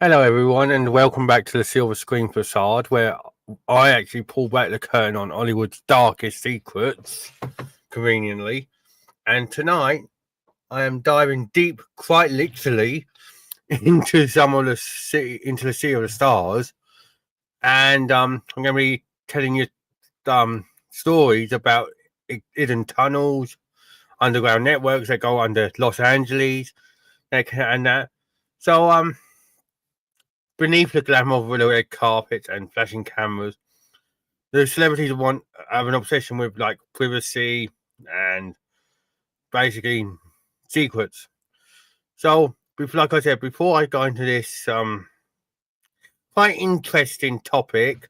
Hello, everyone, and welcome back to the Silver Screen Facade, where I actually pull back the curtain on Hollywood's darkest secrets, conveniently. And tonight, I am diving deep, quite literally, into some of the into the Sea of the Stars, and I'm going to be telling you stories about hidden tunnels, underground networks that go under Los Angeles, and that. So, beneath the glamour of the red carpet and flashing cameras, the celebrities have an obsession with like privacy and basically secrets. So, like I said, before I go into this quite interesting topic,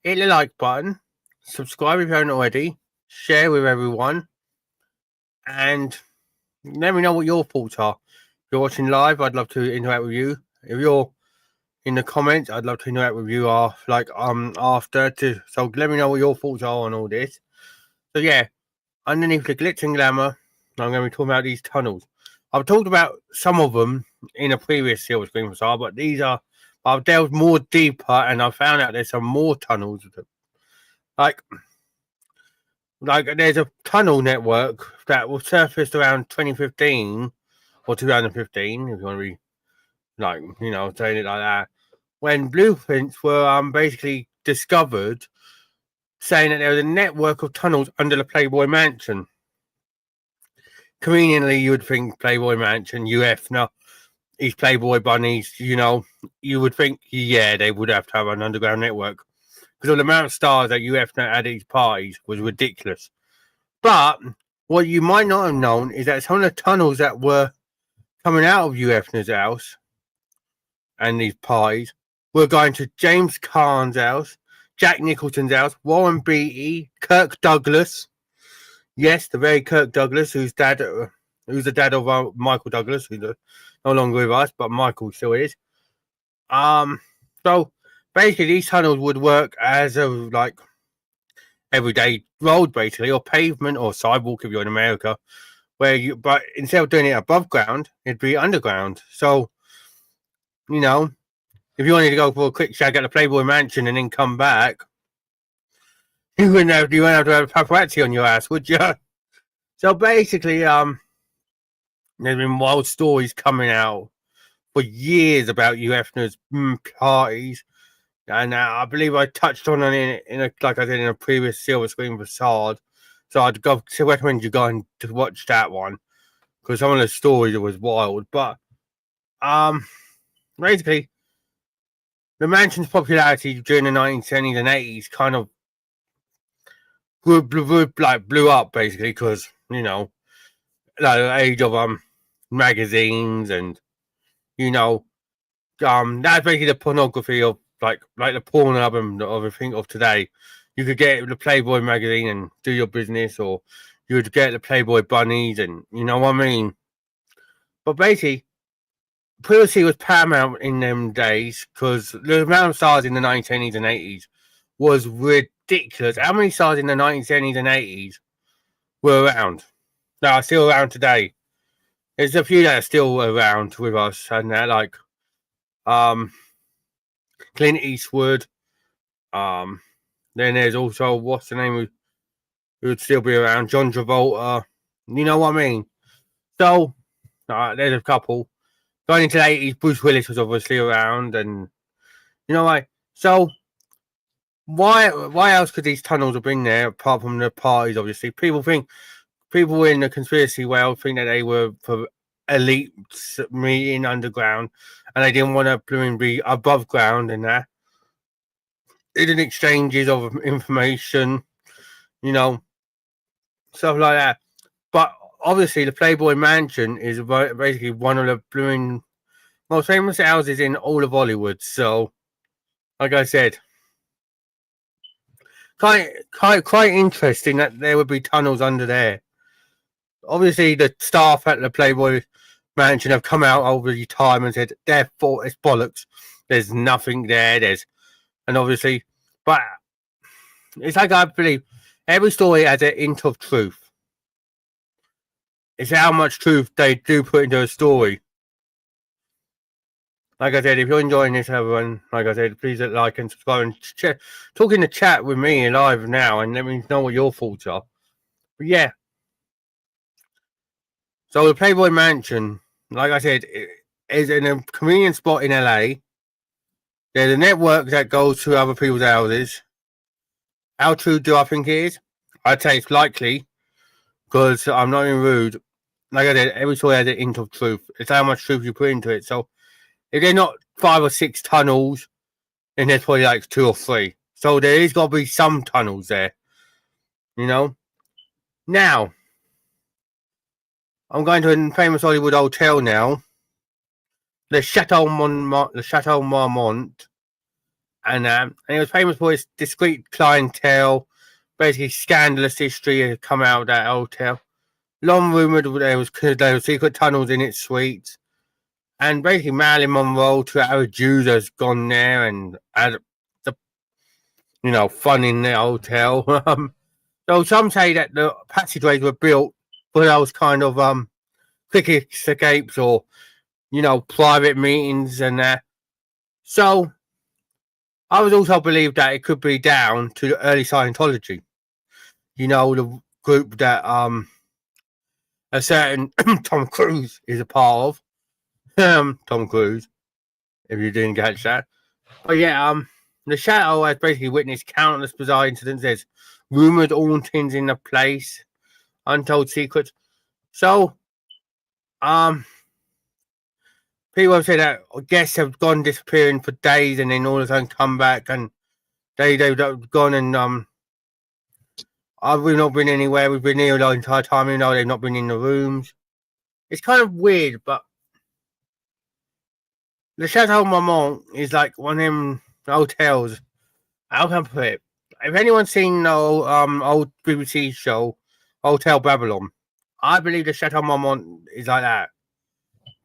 hit the like button, subscribe if you haven't already, share with everyone, and let me know what your thoughts are. If you're watching live, I'd love to interact with you. If you're in the comments, I'd love to interact with you after to so let me know what your thoughts are on all this. So yeah, underneath the glitz and glamour, I'm going to be talking about these tunnels. I've talked about some of them in a previous Silver Screen Facade, but I've delved more deeper and I found out there's some more tunnels. Like there's a tunnel network that was surfaced around 2015 or 2015, if you want to be saying it like that, when blueprints were basically discovered, saying that there was a network of tunnels under the Playboy Mansion. Conveniently, you would think Playboy Mansion, UFNA, these Playboy bunnies, you would think, yeah, they would have to have an underground network. Because of the amount of stars that UFNA had at these parties was ridiculous. But what you might not have known is that some of the tunnels that were coming out of UFNA's house and these parties were going to James Caan's house, Jack Nicholson's house, Warren Beatty, Kirk Douglas. Yes, the very Kirk Douglas, who's the dad of Michael Douglas, who's no longer with us, but Michael still is. So basically, these tunnels would work as a everyday road, basically, or pavement or sidewalk if you're in America, but instead of doing it above ground, it'd be underground. So, if you wanted to go for a quick shag at the Playboy Mansion and then come back, you wouldn't have to have paparazzi on your ass, would you? So basically, there's been wild stories coming out for years about UFNA's parties, and I believe I touched on it like I did in a previous Silver Screen Facade. So I'd recommend you going to watch that one because some of the stories was wild. But basically, the mansion's popularity during the 1970s and 80s kind of blew up basically because the age of magazines and that's basically the pornography of like the porn album of everything of today. You could get the Playboy magazine and do your business, or you would get the Playboy bunnies, and you know what I mean. But basically, privacy was paramount in them days because the amount of stars in the 1970s and 80s was ridiculous. How many stars in the 1970s and 80s were around that are still around today? There's a few that are still around with us, and they're like Clint Eastwood. Then there's also what's the name who would still be around? John Travolta. You know what I mean? So there's a couple. Going into the 80s, Bruce Willis was obviously around, and you know why? So why else could these tunnels have been there apart from the parties? Obviously, people in the conspiracy world think that they were for elite meeting underground, and they didn't want to be above ground and that. Hidden exchanges of information, stuff like that. But obviously, the Playboy Mansion is basically one of the most famous houses in all of Hollywood. So, like I said, quite interesting that there would be tunnels under there. Obviously, the staff at the Playboy Mansion have come out over the time and said their fault is bollocks. There's nothing there. And obviously, but it's like I believe every story has an hint of truth. It's how much truth they do put into a story. Like I said, if you're enjoying this, everyone, like I said, please like and subscribe and talk in the chat with me live now and let me know what your thoughts are. But yeah, so the Playboy Mansion, like I said, is in a convenient spot in LA. There's a network that goes to other people's houses. How true do I think it is? I'd say it's likely because I'm not being rude. Like I said, every story has an hint of truth. It's how much truth you put into it. So if they're not 5 or 6 tunnels, then there's probably like 2 or 3. So there is got to be some tunnels there. You know? Now, I'm going to a famous Hollywood hotel now. The Chateau Marmont. And it was famous for its discreet clientele, basically scandalous history had come out of that hotel. Long rumoured there were secret tunnels in its suites. And basically Marilyn Monroe to our Jews has gone there and had the fun in the hotel. So some say that the passageways were built for those kind of quick escapes or private meetings and that. So I would also believe that it could be down to the early Scientology. The group that a certain Tom Cruise is a part of. Tom Cruise, if you didn't catch that. But yeah, the Chateau has basically witnessed countless bizarre incidents. There's rumoured hauntings in the place, untold secrets. So, people have said that guests have gone disappearing for days and then all of a sudden come back and they've gone and we've not been anywhere. We've been here the entire time, they've not been in the rooms. It's kind of weird, but the Chateau Marmont is like one of them hotels. How can I put it? If anyone's seen the old BBC show, Hotel Babylon, I believe the Chateau Marmont is like that.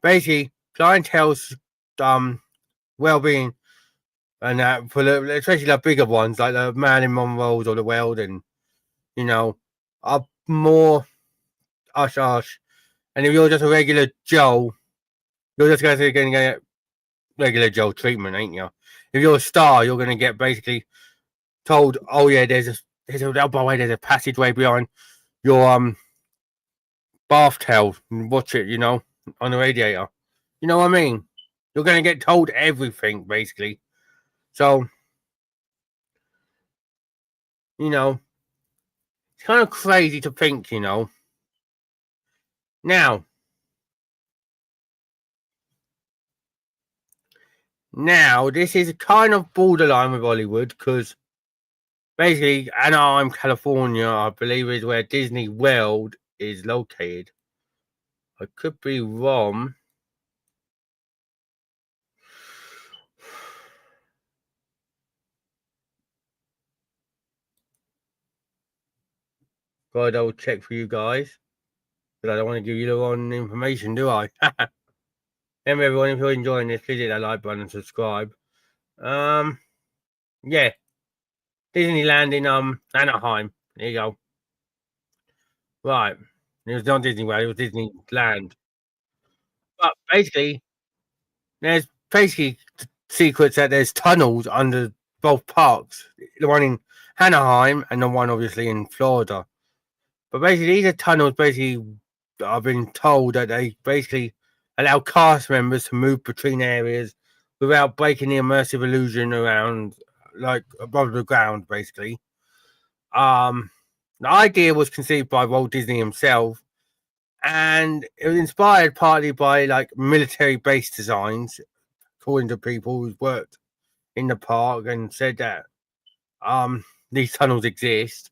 Basically, clientele's well-being and that especially the bigger ones like the Marilyn Monroes of the world, and are more hush. And if you're just a regular Joe, you're just going to get regular Joe treatment, ain't you? If you're a star, you're going to get basically told, oh yeah, there's a passageway behind your bath towel. Watch it, on the radiator. You know what I mean? You're going to get told everything basically. So, it's kind of crazy to think, Now, this is kind of borderline with Hollywood because basically Anaheim, California, I believe is where Disney World is located. I could be wrong. Gotta double check for you guys. But I don't want to give you the wrong information, do I? Remember, everyone, if you're enjoying this, please hit that like button and subscribe. Yeah. Disneyland in Anaheim. There you go. Right. It was not Disney World, it was Disneyland. But basically, there's secrets that there's tunnels under both parks. The one in Anaheim and the one obviously in Florida. But basically, these are tunnels. Basically, I've been told that they basically allow cast members to move between areas without breaking the immersive illusion around, like above the ground. Basically, the idea was conceived by Walt Disney himself, and it was inspired partly by like military base designs, according to people who've worked in the park and said that these tunnels exist,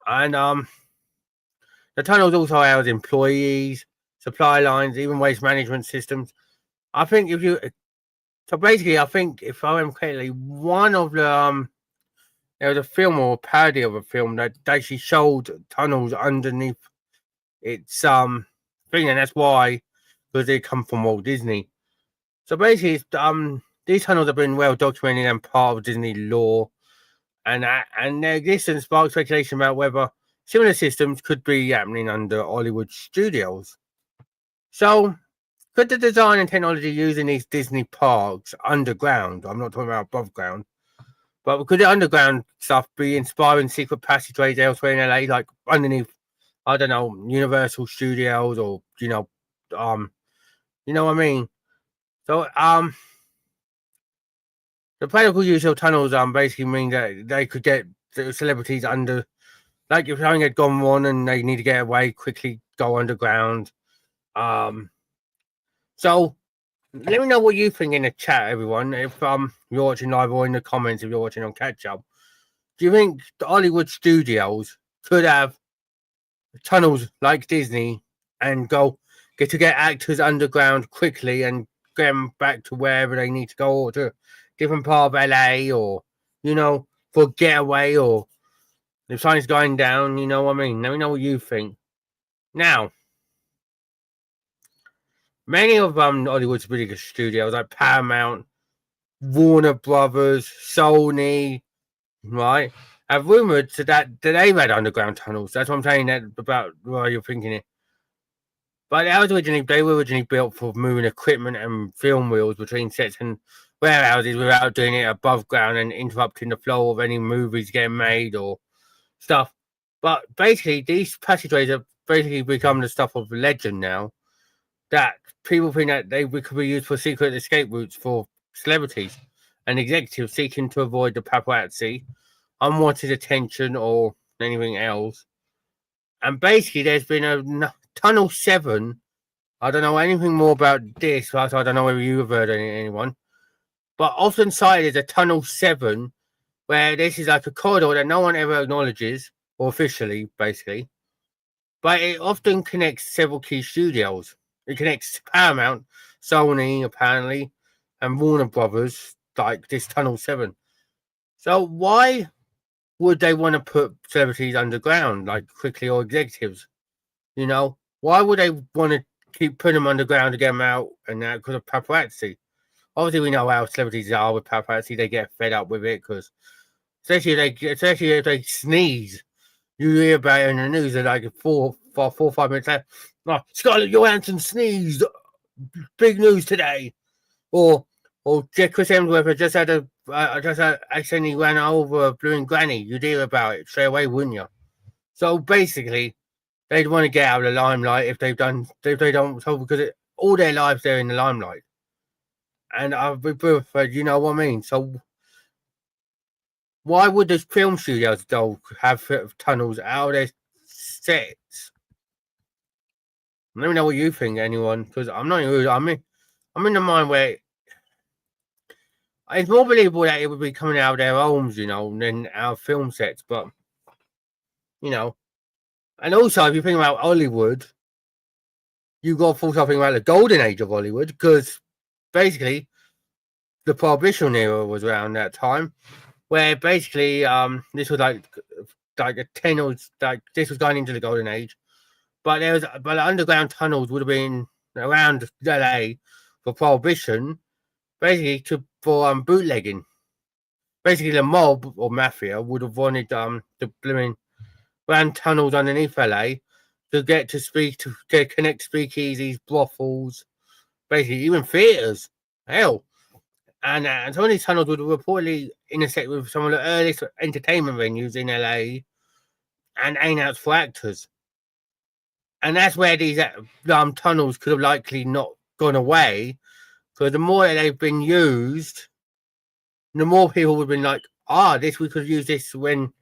and the tunnels also house employees, supply lines, even waste management systems. I think I think if I remember correctly, one of the there was a film or a parody of a film that actually showed tunnels underneath its thing, and that's why, because they come from Walt Disney. So basically, these tunnels have been well documented and part of Disney lore, and their existence sparked speculation about whether similar systems could be happening under Hollywood studios. So, could the design and technology used in these Disney parks underground, I'm not talking about above ground, but could the underground stuff be inspiring secret passageways elsewhere in LA, like underneath, I don't know, Universal Studios or you know what I mean? So the practical use of tunnels basically mean that they could get the celebrities under, like if something had gone wrong and they need to get away quickly, go underground. So let me know what you think in the chat, everyone. If you're watching live or in the comments, if you're watching on catch up, do you think the Hollywood studios could have tunnels like Disney and get actors underground quickly and get them back to wherever they need to go, or to a different part of LA, or for getaway, or if something's going down, you know what I mean? Let me know what you think. Now, many of Hollywood's biggest studios like Paramount, Warner Brothers, Sony, right, have rumored that they've had underground tunnels. That's what I'm saying that about why you're thinking it. But they were originally built for moving equipment and film reels between sets and warehouses without doing it above ground and interrupting the flow of any movies getting made or stuff. But basically, these passageways have basically become the stuff of legend now. That people think that they could be used for secret escape routes for celebrities and executives seeking to avoid the paparazzi, unwanted attention, or anything else. And basically, there's been a Tunnel 7. I don't know anything more about this, so I don't know whether you've heard anyone. But often cited as a Tunnel 7, where this is like a corridor that no one ever acknowledges, or officially, basically. But it often connects several key studios. It connects Paramount, Sony, apparently, and Warner Brothers, like this Tunnel 7. So why would they want to put celebrities underground, like quickly, or executives? Why would they want to keep putting them underground to get them out and that because of paparazzi? Obviously, we know how celebrities are with paparazzi. They get fed up with it because, especially if they sneeze, you hear about it in the news. And like 4 or 5 minutes later, oh, Scarlett Johansson sneezed. Big news today. Or Chris Hemsworth just accidentally ran over a blue granny. You'd hear about it straight away, wouldn't you? So basically, they'd want to get out of the limelight if they don't, because all their lives they're in the limelight. And you know what I mean? So why would the film studios though have tunnels out of their sets? Let me know what you think, anyone, because I'm not rude. I'm in the mind where it's more believable that it would be coming out of their homes, than our film sets. But and also if you think about Hollywood, you got to full something about the golden age of Hollywood, because basically the Prohibition era was around that time, where basically this was like a 10 or like this was going into the golden age, but the underground tunnels would have been around LA for Prohibition, basically for bootlegging. Basically, the mob or mafia would have wanted to blooming ran tunnels underneath LA to connect speakeasies, brothels, basically even theaters. Hell. And some of these tunnels would reportedly intersect with some of the earliest entertainment venues in LA and hangouts for actors. And that's where these tunnels could have likely not gone away, because the more that they've been used, the more people would have been like, we could use this when,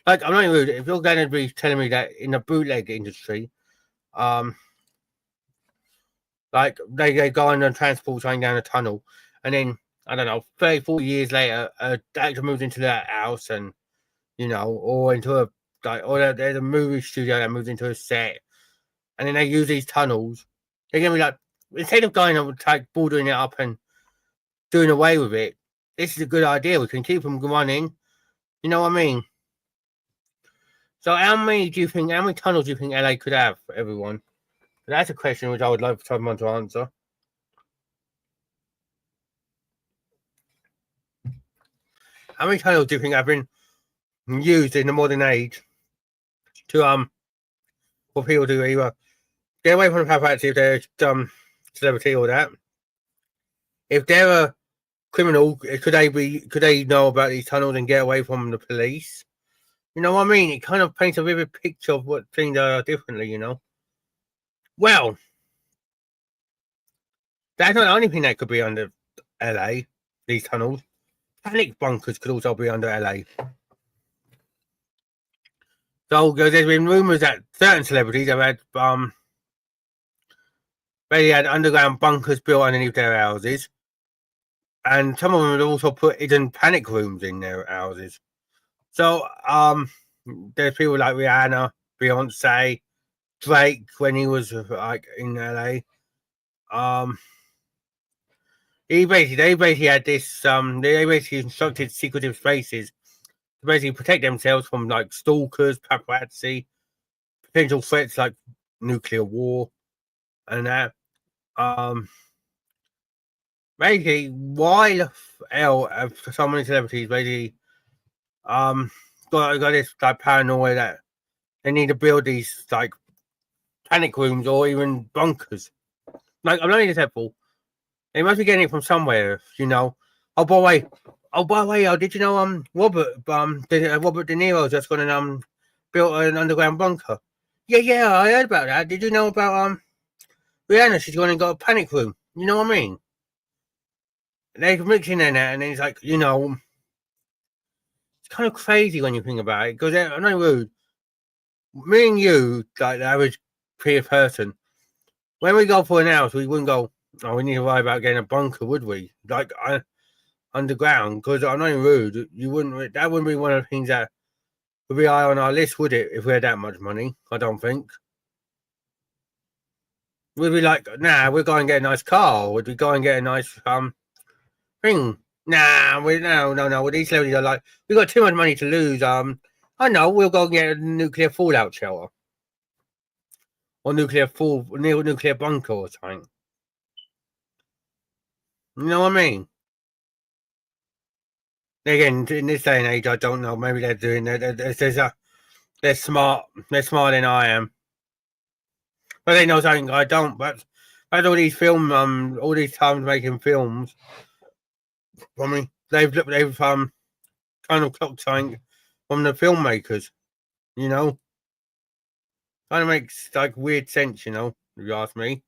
like, I'm not even rude. If you're going to be telling me that in the bootleg industry, like they go on and transport something down a tunnel, and then I don't know, 30, 40 years later, an actor moves into that house, and or into there's a movie studio that moves into a set, and then they use these tunnels. They're gonna be like, instead of going and bordering it up and doing away with it, this is a good idea. We can keep them running. You know what I mean? So how many tunnels do you think LA could have, everyone? That's a question which I would love for someone to answer. How many tunnels do you think have been used in the modern age to for people to either get away from the paparazzi if they're celebrity or that, if they're a criminal, could they know about these tunnels and get away from the police? You know what I mean? It kind of paints a vivid picture of what things are differently, you know. Well, that's not the only thing that could be under LA, these tunnels. Panic bunkers could also be under LA. So there's been rumours that certain celebrities have had they had underground bunkers built underneath their houses, and some of them have also put hidden panic rooms in their houses. So there's people like Rihanna, Beyonce, Drake when he was like in LA. They basically had this they basically constructed secretive spaces to basically protect themselves from like stalkers, paparazzi, potential threats like nuclear war and that. Basically, why for so many celebrities basically got this like paranoia that they need to build these like panic rooms or even bunkers. Like I'm not even example. They must be getting it from somewhere, you know. Oh by the way, did you know Robert De Niro's just gone and built an underground bunker? Yeah, I heard about that. Did you know about Rihanna? She's gone and got a panic room. You know what I mean? They're mixing in there, and it's like, you know, it's kind of crazy when you think about it. Because I'm not rude. Me and you, like the average peer person, when we go for an house, we wouldn't go, oh, we need to worry about getting a bunker, would we? Like underground, because I'm not even rude. That wouldn't be one of the things that would be high on our list, would it? If we had that much money, I don't think. Would we like, nah, we're going to get a nice car? Would we go and get a nice thing? Nah, no. With these celebrities are like, we got too much money to lose. I know, we'll go and get a nuclear fallout shelter. Or nuclear bunker or something. You know what I mean? Again, in this day and age, I don't know. Maybe they're doing that. They're smart. They're smarter than I am. But they know something I don't. But all these all these times making films. I mean, they've kind of clocked something from the filmmakers. You know, kind of makes like weird sense. You know, if you ask me.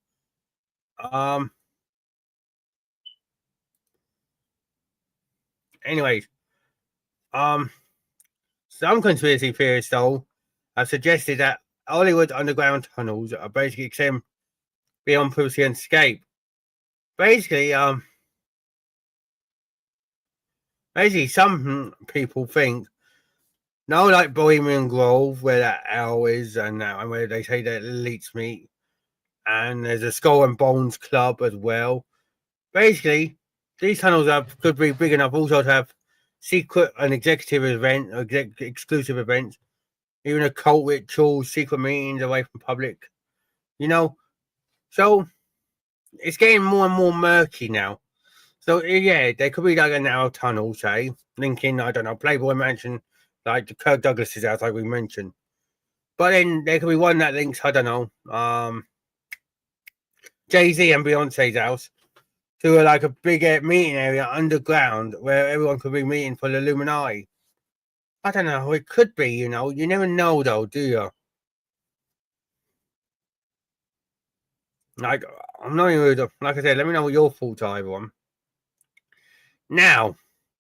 Anyways, some conspiracy theorists though have suggested that Hollywood underground tunnels are basically extend beyond privacy and escape. Basically, some people think, like Bohemian Grove, where that owl is, and where they say that elites meet, and there's a Skull and Bones Club as well. Basically, these tunnels could be big enough also to have secret and exclusive events, even occult rituals, secret meetings away from public. You know, so it's getting more and more murky now. So yeah, there could be like a narrow tunnel, say, linking, I don't know, Playboy Mansion, like the Kirk Douglas's house, like we mentioned. But then there could be one that links, I don't know, Jay-Z and Beyonce's house to like a big meeting area underground where everyone could be meeting for the Illuminati. I don't know, it could be, you know. You never know though, do you? Like, I'm not even, like I said, let me know what your thoughts are, everyone. Now,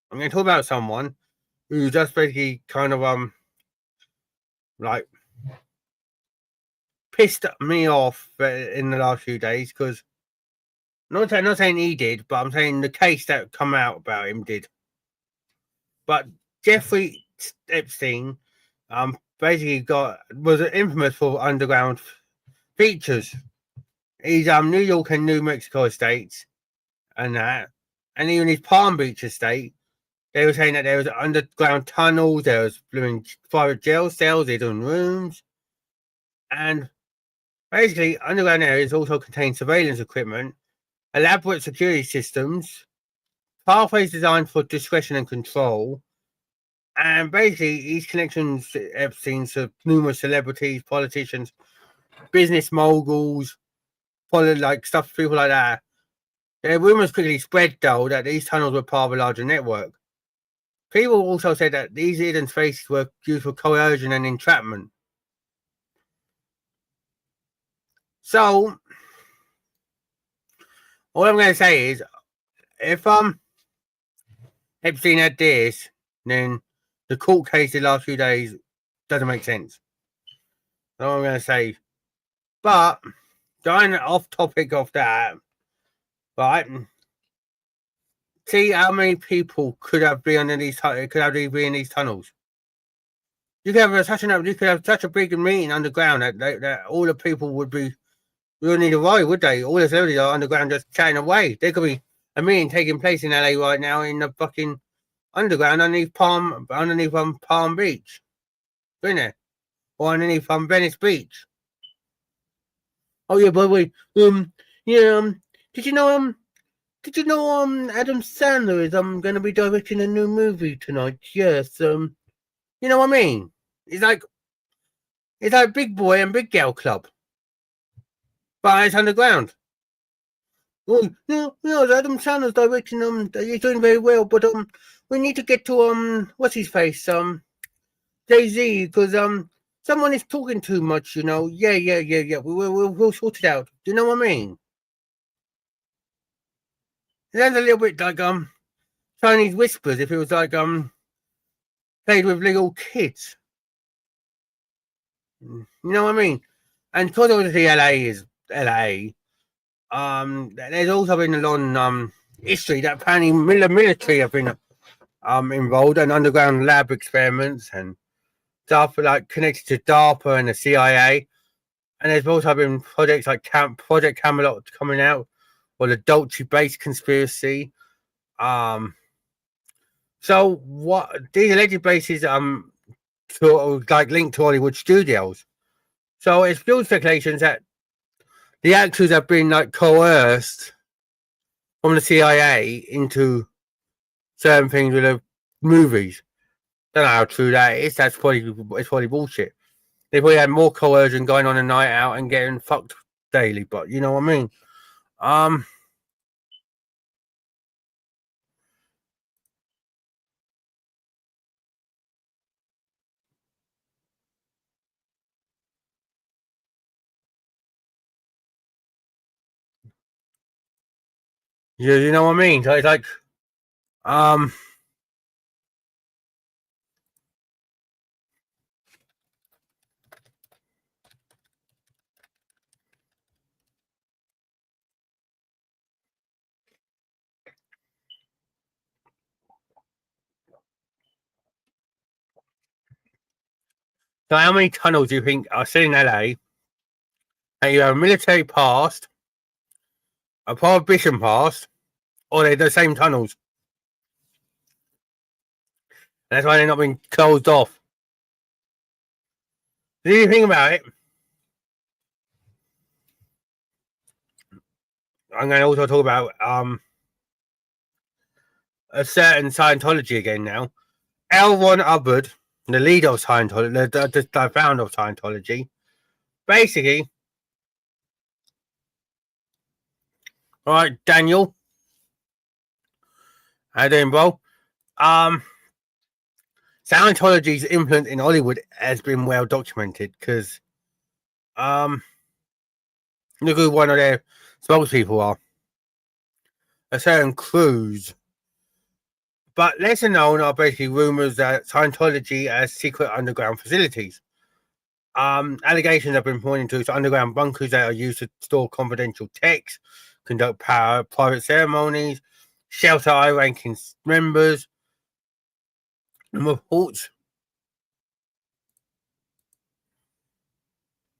I'm going to talk about someone who just basically kind of like pissed me off in the last few days, because not saying he did, but I'm saying the case that come out about him did. But Jeffrey Epstein basically was infamous for underground features. He's New York and New Mexico estates and that, and even his Palm Beach estate. They were saying that there was underground tunnels, there was private jail cells, hidden rooms, and basically underground areas also contain surveillance equipment, elaborate security systems, pathways designed for discretion and control, and basically his connections Epstein to numerous celebrities, politicians, business moguls, like stuff, people like that. The rumors quickly spread, though, that these tunnels were part of a larger network. People also said that these hidden spaces were used for coercion and entrapment. So, all I'm going to say is, if Epstein had this, then the court case the last few days doesn't make sense. That's all I'm going to say. But going off topic of that, right? See how many people could have been in these tunnels. You could have such a big meeting underground that all the people would be. We wouldn't need a ride, would they? All the celebrities are underground just chatting away. There could be a meeting taking place in LA right now in the fucking underground underneath Palm Beach, isn't it? Or underneath Venice Beach. Oh yeah, by the way, did you know Adam Sandler is gonna be directing a new movie tonight? Yes, you know what I mean? It's like Big Boy and Big Girl Club, but it's underground. Oh, Adam Sandler's directing he's doing very well, but we need to get to what's his face, Jay-Z, because someone is talking too much, you know. Yeah. We'll sort it out. Do you know what I mean? It sounds a little bit like Chinese whispers if it was like played with little kids. You know what I mean? And because obviously LA is LA, there's also been a long history that apparently the military have been involved in underground lab experiments and stuff like connected to DARPA and the CIA. And there's also been projects like Project Camelot coming out, or the Dolce Base conspiracy. So what these alleged bases sort of like linked to Hollywood studios. So it's fueled speculations that the actors have been like coerced from the CIA into certain things with the movies. Don't know how true that is. It's probably bullshit. They probably had more coercion going on a night out and getting fucked daily, but you know what I mean? You know what I mean? So it's like so how many tunnels do you think are still in LA? And you have a military past, a prohibition past, or they're the same tunnels? And that's why they're not being closed off. Do you think about it? I'm going to also talk about a certain Scientology again now. L. Ron Hubbard, the leader of Scientology, the founder of Scientology, basically. All right, Daniel. How you doing, bro? Scientology's influence in Hollywood has been well documented because look who one of their spokespeople are. A certain Cruz. But lesser known are basically rumors that Scientology has secret underground facilities. Allegations have been pointing to underground bunkers that are used to store confidential texts, conduct private ceremonies, shelter high-ranking members, and reports.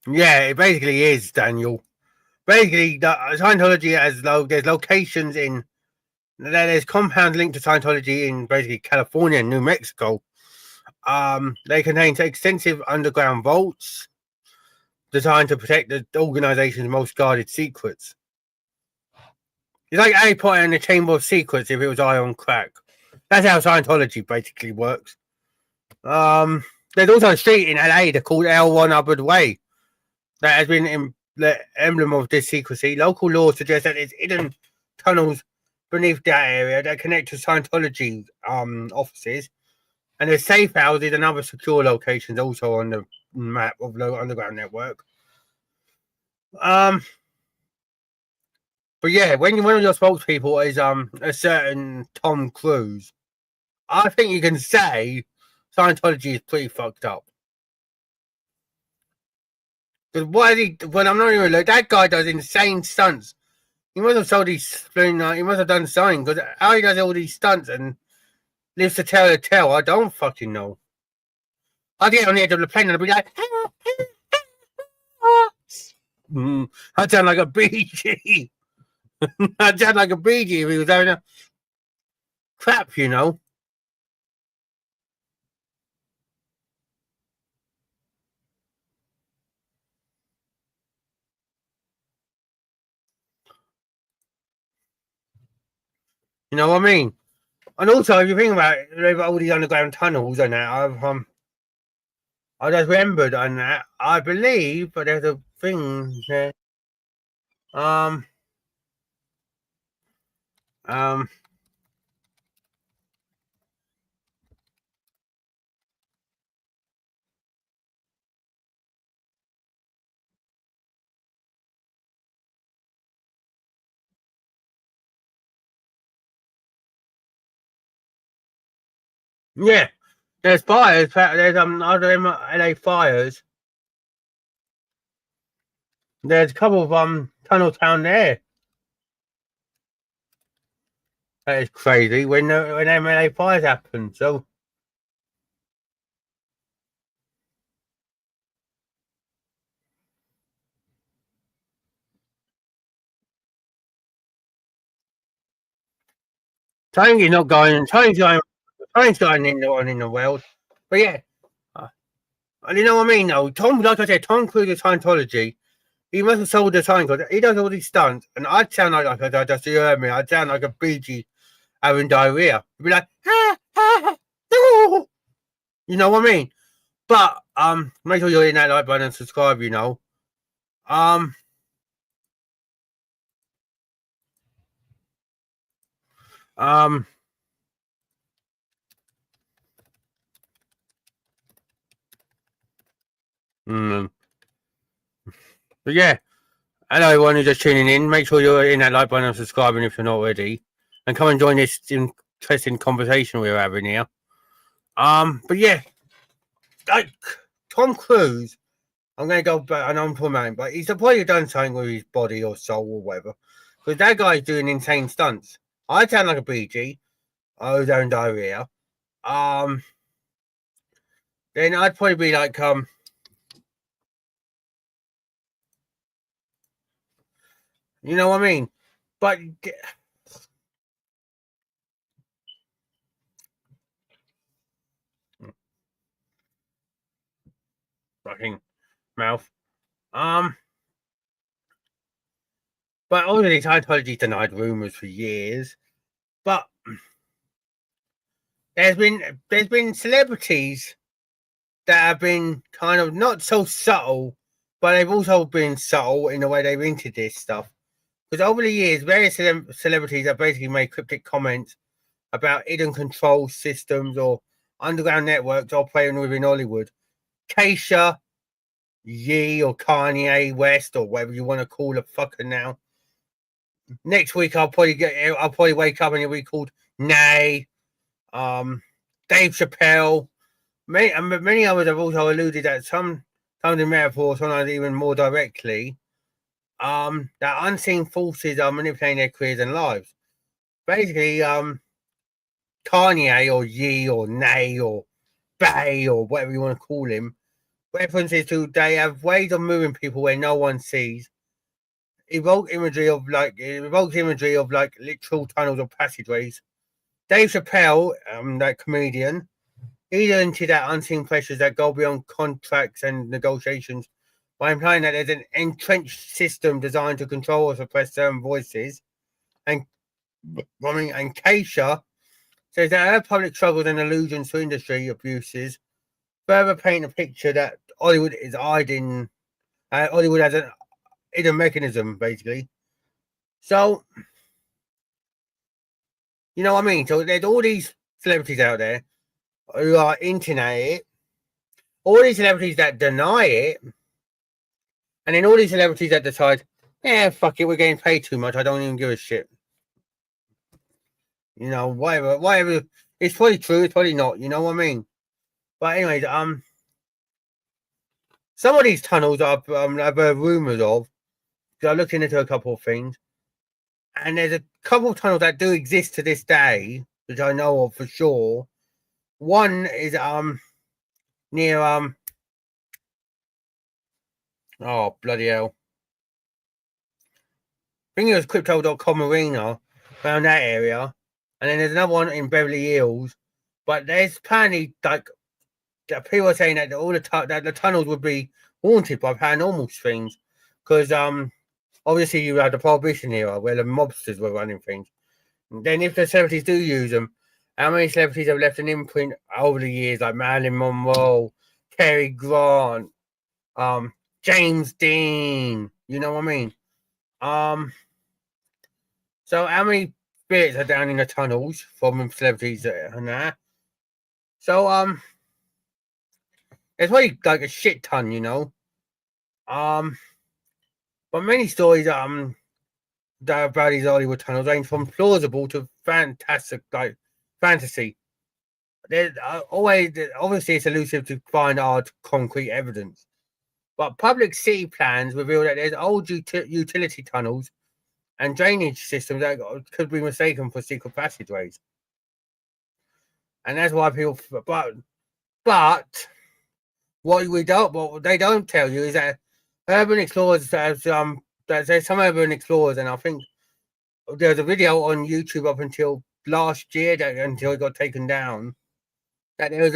Yeah, it basically is, Daniel. Basically, Scientology has there's locations in. There's compounds linked to Scientology in basically California and New Mexico. They contain extensive underground vaults designed to protect the organization's most guarded secrets. It's like Harry Potter and the Chamber of Secrets if it was eye on crack. That's how Scientology basically works. There's also a street in LA called L. Ron Hubbard Way that has been the emblem of this secrecy. Local law suggests that there's hidden tunnels beneath that area that connect to Scientology offices, and there's safe houses and other secure locations also on the map of the underground network. But yeah, when one of your spokespeople is a certain Tom Cruise, I think you can say Scientology is pretty fucked up. Because why is he? Well, I'm not even like that guy does insane stunts. He must have sold these. He must have done something because how he does all these stunts and lives to tell the tale, I don't fucking know. I'd get on the edge of the plane and I'd be like, I'd sound like a BG. I'd sound like a BG if he was having a crap, you know. You know what I mean? And also, if you think about it, they've got all these underground tunnels and that. I just remembered on that. I believe, but there's a thing there. Yeah, there's fires. There's other LA fires. There's a couple of tunnels down there. That is crazy when LA fires happen. So Tony's not going. Tony's going in the world. But yeah, and you know what I mean. Though Tom, like I said, Tom Cruise is Scientology. He must have sold the time because he does all these stunts, and I'd sound like I just you heard me. I'd sound like a BG having diarrhea. He'd be like, you know what I mean? But make sure you're in that like button and subscribe. You know, But yeah, hello everyone who's just tuning in. Make sure you're in that like button and subscribing if you're not already, and come and join this interesting conversation we're having here. But yeah, like Tom Cruise, I'm going to go back and I'm talking about him, but he's probably done something with his body or soul or whatever, because that guy's doing insane stunts. I sound like a BG. I was having diarrhea. Then I'd probably be like, you know what I mean? But fucking mouth. But obviously Scientology denied rumors for years. But there's been celebrities that have been kind of not so subtle, but they've also been subtle in the way they've hinted this stuff. Because over the years, various celebrities have basically made cryptic comments about hidden control systems or underground networks operating within Hollywood. Keisha, Ye, or Kanye West, or whatever you want to call a fucker now. Next week, I'll probably wake up and it'll be called Nay. Dave Chappelle. Many others have also alluded that sometimes in metaphor, sometimes even more directly, that unseen forces are manipulating their careers and lives. Basically, Kanye or Ye or Nay or Bay or whatever you want to call him, references to they have ways of moving people where no one sees. Evokes imagery of like literal tunnels or passageways. Dave Chappelle, that comedian, he hinted at unseen pressures that go beyond contracts and negotiations by implying that there's an entrenched system designed to control or suppress certain voices. And Keisha says that her public struggles and allusions to industry abuses further paint a picture that Hollywood is hiding. Hollywood has an hidden mechanism, basically. So, you know what I mean? So there's all these celebrities out there who are internet it, all these celebrities that deny it, and then all these celebrities that decide, yeah, fuck it, we're getting paid too much, I don't even give a shit. You know, whatever. It's probably true, it's probably not, you know what I mean? But anyways, some of these tunnels I've heard rumours of, because I'm looking into a couple of things, and there's a couple of tunnels that do exist to this day, which I know of for sure. One is near oh bloody hell. I think it was crypto.com arena around that area. And then there's another one in Beverly Hills. But there's apparently like people are saying that all that the tunnels would be haunted by paranormal things. Because obviously you had the Prohibition era where the mobsters were running things. And then if the celebrities do use them, how many celebrities have left an imprint over the years, like Marilyn Monroe, Cary Grant, James Dean, you know what I mean? So how many spirits are down in the tunnels from celebrities and that? So it's probably like a shit ton, you know. But many stories that about these Hollywood tunnels range from plausible to fantastic, like fantasy. There's always obviously it's elusive to find hard concrete evidence, but public city plans reveal that there's old utility tunnels and drainage systems that could be mistaken for secret passageways, and that's why people. But what they don't tell you is that urban explorers there's some urban explorers, and I think there's a video on YouTube up until last year until it got taken down. That there was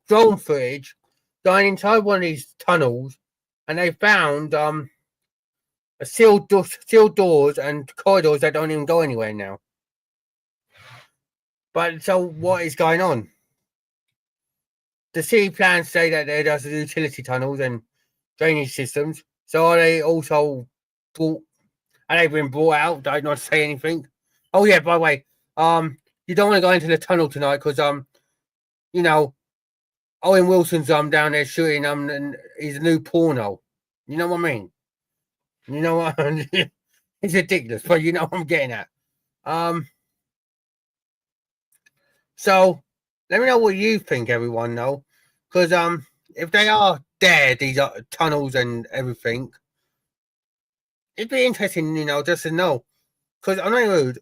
drone footage going inside one of these tunnels, and they found sealed doors and corridors that don't even go anywhere now. But so what is going on? The city plans say that there are utility tunnels and drainage systems. So are they also brought? Are they been brought out? Did I not say anything? Oh yeah, by the way, you don't want to go into the tunnel tonight because you know, Owen Wilson's down there shooting and his new porno. You know what I mean? You know what? It's ridiculous, but you know what I'm getting at. So let me know what you think, everyone, though, because if they are there, these tunnels and everything, it'd be interesting, you know, just to know. Because I'm not rude.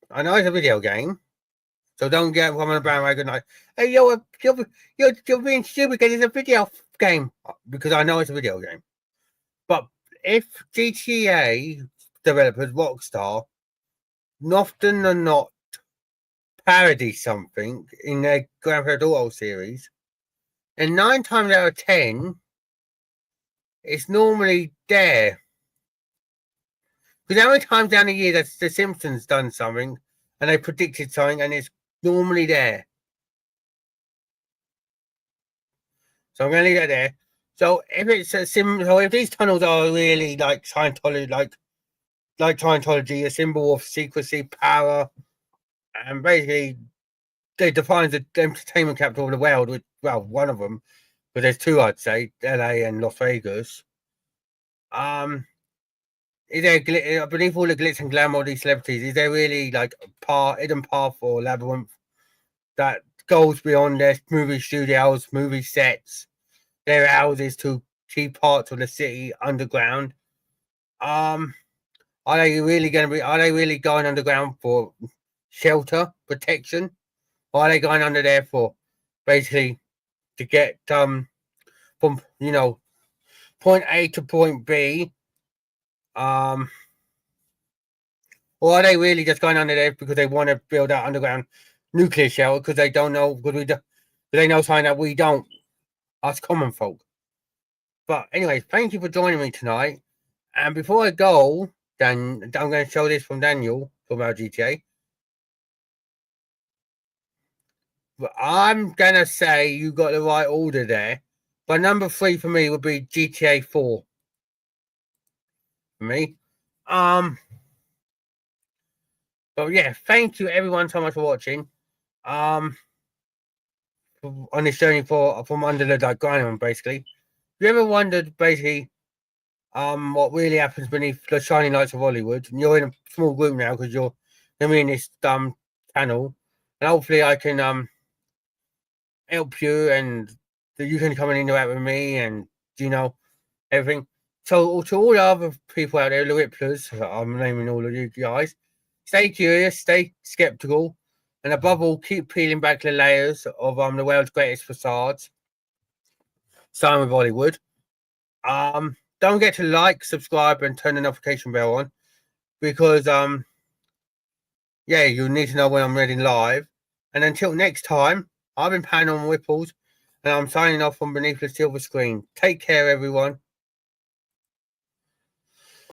I know it's a video game, so don't get on the bandwagon like, hey, you're being stupid because it's a video game. Because I know it's a video game. But if GTA developers, Rockstar, often than not, parody something in their Grand Theft Auto series, and 9 times out of 10, it's normally there. Because how many times down the year that The Simpsons done something and they predicted something and it's normally there. So I'm going to leave that there. So if it's if these tunnels are really like Scientology, like Scientology, a symbol of secrecy, power, and basically it defines the entertainment capital of the world, which, well, one of them, but there's two, I'd say, LA and Las Vegas. Is there, beneath all the glitz and glamour of these celebrities, is there really like a hidden path or labyrinth that goes beyond their movie studios, movie sets, their houses to key parts of the city underground? Are they really going underground for shelter, protection? Or are they going under there for basically to get from, you know, point A to point B? Or are they really just going under there because they want to build out underground nuclear shelter because they don't know, because they know something that we don't, us common folk. But anyway, thank you for joining me tonight. And before I go, then I'm going to show this from Daniel from our GTA. But I'm going to say you got the right order there. But number 3 for me would be GTA 4. for me. But yeah, thank you everyone so much for watching. On this journey from under the diagram, basically. Have you ever wondered basically what really happens beneath the shining lights of Hollywood? And you're in a small group now because you're in this channel, and hopefully I can help you, and you can come and interact with me, and everything. So to all the other people out there, the Ripplers, I'm naming all of you guys, stay curious, stay skeptical, and above all, keep peeling back the layers of the world's greatest facades, starting with Hollywood. Don't forget to like, subscribe, and turn the notification bell on, because yeah, you need to know when I'm reading live. And until next time, I've been Paranormal Ripples, and I'm signing off from beneath the silver screen. Take care, everyone.